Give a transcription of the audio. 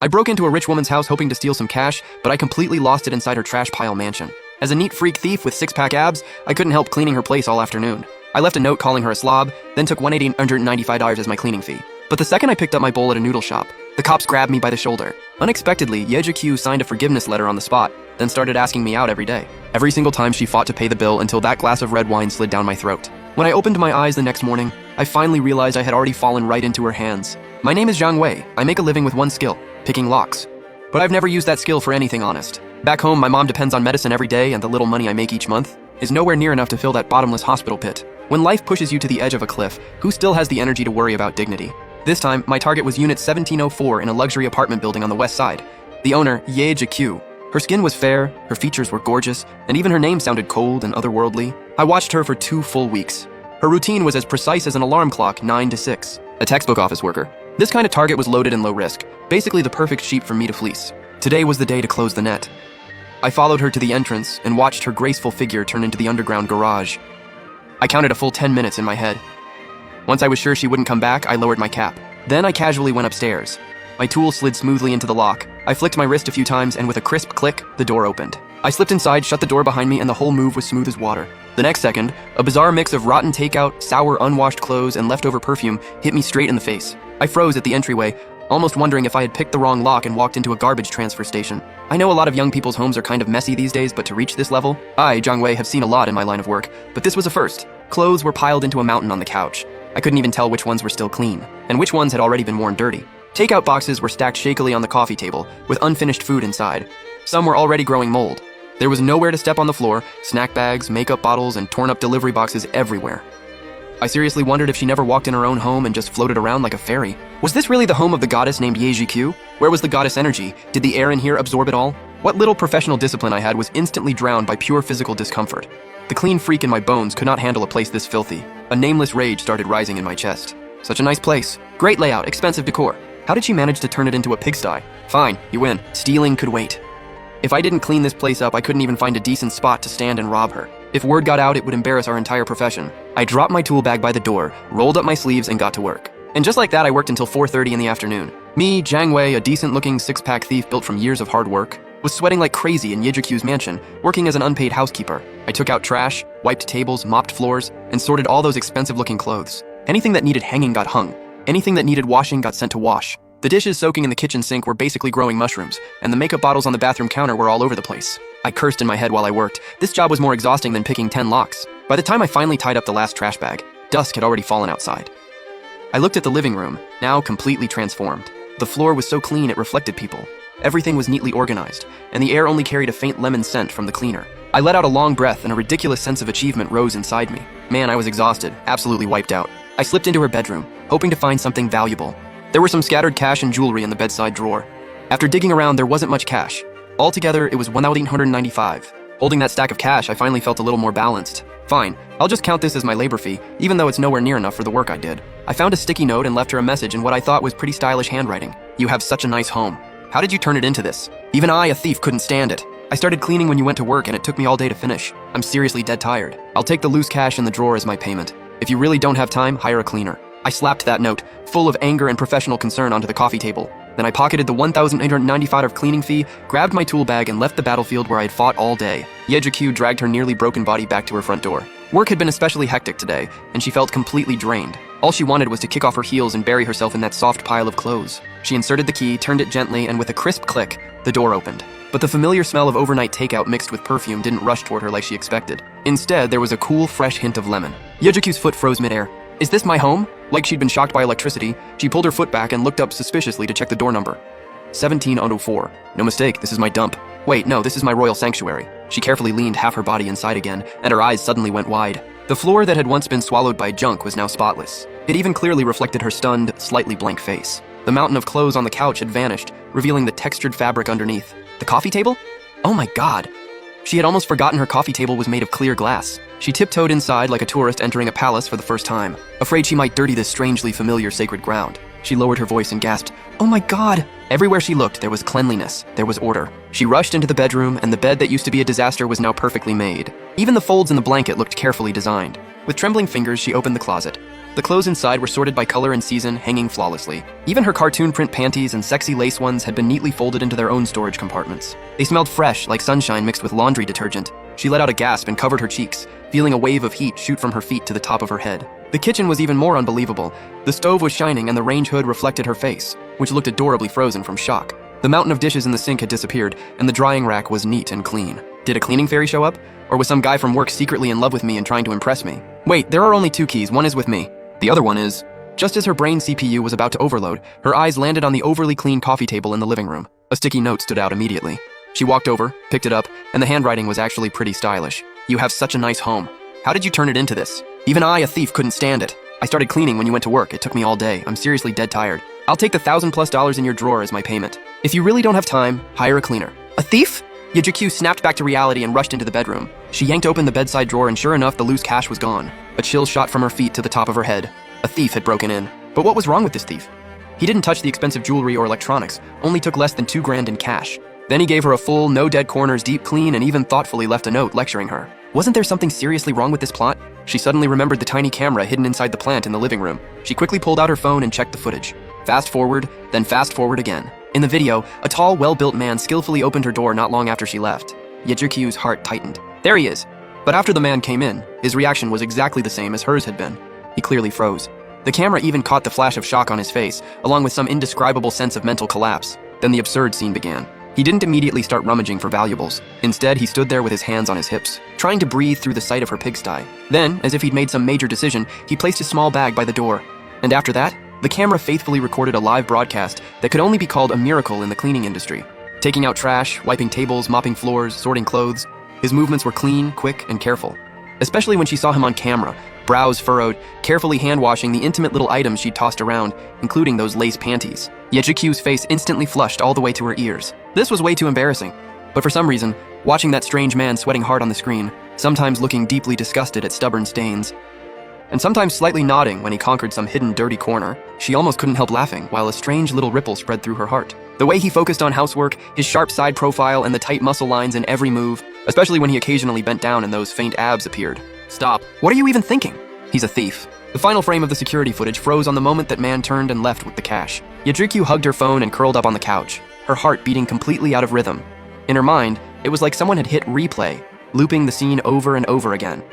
I broke into a rich woman's house hoping to steal some cash, but I completely lost it inside her trash pile mansion. As a neat freak thief with six-pack abs, I couldn't help cleaning her place all afternoon. I left a note calling her a slob, then took $1,895 as my cleaning fee. But the second I picked up my bowl at a noodle shop, the cops grabbed me by the shoulder. Unexpectedly, Yeja Q signed a forgiveness letter on the spot, then started asking me out every day. Every single time she fought to pay the bill until that glass of red wine slid down my throat. When I opened my eyes the next morning, I finally realized I had already fallen right into her hands. My name is Zhang Wei. I make a living with one skill, picking locks. But I've never used that skill for anything honest. Back home, my mom depends on medicine every day, and the little money I make each month is nowhere near enough to fill that bottomless hospital pit. When life pushes you to the edge of a cliff, who still has the energy to worry about dignity? This time, my target was Unit 1704 in a luxury apartment building on the west side. The owner, Yeja Q. Her skin was fair, her features were gorgeous, and even her name sounded cold and otherworldly. I watched her for 2 full weeks. Her routine was as precise as an alarm clock, 9 to 6. A textbook office worker. This kind of target was loaded and low risk, basically the perfect sheep for me to fleece. Today was the day to close the net. I followed her to the entrance and watched her graceful figure turn into the underground garage. I counted a full 10 minutes in my head. Once I was sure she wouldn't come back, I lowered my cap. Then I casually went upstairs. My tool slid smoothly into the lock. I flicked my wrist a few times, and with a crisp click, the door opened. I slipped inside, shut the door behind me, and the whole move was smooth as water. The next second, a bizarre mix of rotten takeout, sour, unwashed clothes, and leftover perfume hit me straight in the face. I froze at the entryway, almost wondering if I had picked the wrong lock and walked into a garbage transfer station. I know a lot of young people's homes are kind of messy these days, but to reach this level, I, Zhang Wei, have seen a lot in my line of work, but this was a first. Clothes were piled into a mountain on the couch. I couldn't even tell which ones were still clean, and which ones had already been worn dirty. Takeout boxes were stacked shakily on the coffee table, with unfinished food inside. Some were already growing mold. There was nowhere to step on the floor, snack bags, makeup bottles, and torn-up delivery boxes everywhere. I seriously wondered if she never walked in her own home and just floated around like a fairy. Was this really the home of the goddess named Yeji Q? Where was the goddess energy? Did the air in here absorb it all? What little professional discipline I had was instantly drowned by pure physical discomfort. The clean freak in my bones could not handle a place this filthy. A nameless rage started rising in my chest. Such a nice place. Great layout, expensive decor. How did she manage to turn it into a pigsty? Fine, you win. Stealing could wait. If I didn't clean this place up, I couldn't even find a decent spot to stand and rob her. If word got out, it would embarrass our entire profession. I dropped my tool bag by the door, rolled up my sleeves, and got to work. And just like that, I worked until 4:30 in the afternoon. Me, Zhang Wei, a decent-looking six-pack thief built from years of hard work, was sweating like crazy in Yeja Q's mansion, working as an unpaid housekeeper. I took out trash, wiped tables, mopped floors, and sorted all those expensive-looking clothes. Anything that needed hanging got hung. Anything that needed washing got sent to wash. The dishes soaking in the kitchen sink were basically growing mushrooms, and the makeup bottles on the bathroom counter were all over the place. I cursed in my head while I worked. This job was more exhausting than picking 10 locks. By the time I finally tied up the last trash bag, dusk had already fallen outside. I looked at the living room, now completely transformed. The floor was so clean it reflected people. Everything was neatly organized, and the air only carried a faint lemon scent from the cleaner. I let out a long breath, and a ridiculous sense of achievement rose inside me. Man, I was exhausted, absolutely wiped out. I slipped into her bedroom, hoping to find something valuable. There were some scattered cash and jewelry in the bedside drawer. After digging around, there wasn't much cash. Altogether, it was $1,895. Holding that stack of cash, I finally felt a little more balanced. Fine, I'll just count this as my labor fee, even though it's nowhere near enough for the work I did. I found a sticky note and left her a message in what I thought was pretty stylish handwriting. You have such a nice home. How did you turn it into this? Even I, a thief, couldn't stand it. I started cleaning when you went to work, and it took me all day to finish. I'm seriously dead tired. I'll take the loose cash in the drawer as my payment. If you really don't have time, hire a cleaner. I slapped that note, full of anger and professional concern, onto the coffee table. Then I pocketed the $1,895 cleaning fee, grabbed my tool bag, and left the battlefield where I had fought all day. Yeja Q dragged her nearly broken body back to her front door. Work had been especially hectic today, and she felt completely drained. All she wanted was to kick off her heels and bury herself in that soft pile of clothes. She inserted the key, turned it gently, and with a crisp click, the door opened. But the familiar smell of overnight takeout mixed with perfume didn't rush toward her like she expected. Instead, there was a cool, fresh hint of lemon. Yeja Q's foot froze midair. Is this my home? Like she'd been shocked by electricity, she pulled her foot back and looked up suspiciously to check the door number. 17004. No mistake, this is my dump. Wait, no, this is my royal sanctuary. She carefully leaned half her body inside again, and her eyes suddenly went wide. The floor that had once been swallowed by junk was now spotless. It even clearly reflected her stunned, slightly blank face. The mountain of clothes on the couch had vanished, revealing the textured fabric underneath. The coffee table? Oh my god! She had almost forgotten her coffee table was made of clear glass. She tiptoed inside like a tourist entering a palace for the first time, afraid she might dirty this strangely familiar sacred ground. She lowered her voice and gasped, "Oh my god!" Everywhere she looked, there was cleanliness, there was order. She rushed into the bedroom, and the bed that used to be a disaster was now perfectly made. Even the folds in the blanket looked carefully designed. With trembling fingers, she opened the closet. The clothes inside were sorted by color and season, hanging flawlessly. Even her cartoon print panties and sexy lace ones had been neatly folded into their own storage compartments. They smelled fresh, like sunshine mixed with laundry detergent. She let out a gasp and covered her cheeks, feeling a wave of heat shoot from her feet to the top of her head. The kitchen was even more unbelievable. The stove was shining and the range hood reflected her face, which looked adorably frozen from shock. The mountain of dishes in the sink had disappeared, and the drying rack was neat and clean. Did a cleaning fairy show up? Or was some guy from work secretly in love with me and trying to impress me? Wait, there are only two keys. One is with me. The other one is... Just as her brain CPU was about to overload, her eyes landed on the overly clean coffee table in the living room. A sticky note stood out immediately. She walked over, picked it up, and the handwriting was actually pretty stylish. You have such a nice home. How did you turn it into this? Even I, a thief, couldn't stand it. I started cleaning when you went to work. It took me all day. I'm seriously dead tired. I'll take the $1,000+ in your drawer as my payment. If you really don't have time, hire a cleaner. A thief? Yejikyu snapped back to reality and rushed into the bedroom. She yanked open the bedside drawer and sure enough, the loose cash was gone. A chill shot from her feet to the top of her head. A thief had broken in. But what was wrong with this thief? He didn't touch the expensive jewelry or electronics, only took less than $2 grand in cash. Then he gave her a full, no dead corners, deep clean and even thoughtfully left a note lecturing her. Wasn't there something seriously wrong with this plot? She suddenly remembered the tiny camera hidden inside the plant in the living room. She quickly pulled out her phone and checked the footage. Fast forward, then fast forward again. In the video, a tall, well-built man skillfully opened her door not long after she left. Yejikyu's heart tightened. There he is. But after the man came in, his reaction was exactly the same as hers had been. He clearly froze. The camera even caught the flash of shock on his face, along with some indescribable sense of mental collapse. Then the absurd scene began. He didn't immediately start rummaging for valuables. Instead, he stood there with his hands on his hips, trying to breathe through the sight of her pigsty. Then, as if he'd made some major decision, he placed a small bag by the door. And after that, the camera faithfully recorded a live broadcast that could only be called a miracle in the cleaning industry. Taking out trash, wiping tables, mopping floors, sorting clothes. His movements were clean, quick, and careful. Especially when she saw him on camera, brows furrowed, carefully hand-washing the intimate little items she'd tossed around, including those lace panties. Yejikyu's face instantly flushed all the way to her ears. This was way too embarrassing. But for some reason, watching that strange man sweating hard on the screen, sometimes looking deeply disgusted at stubborn stains, and sometimes slightly nodding when he conquered some hidden dirty corner, she almost couldn't help laughing while a strange little ripple spread through her heart. The way he focused on housework, his sharp side profile, and the tight muscle lines in every move, especially when he occasionally bent down and those faint abs appeared. Stop. What are you even thinking? He's a thief. The final frame of the security footage froze on the moment that man turned and left with the cash. Yejikyu hugged her phone and curled up on the couch, her heart beating completely out of rhythm. In her mind, it was like someone had hit replay, looping the scene over and over again.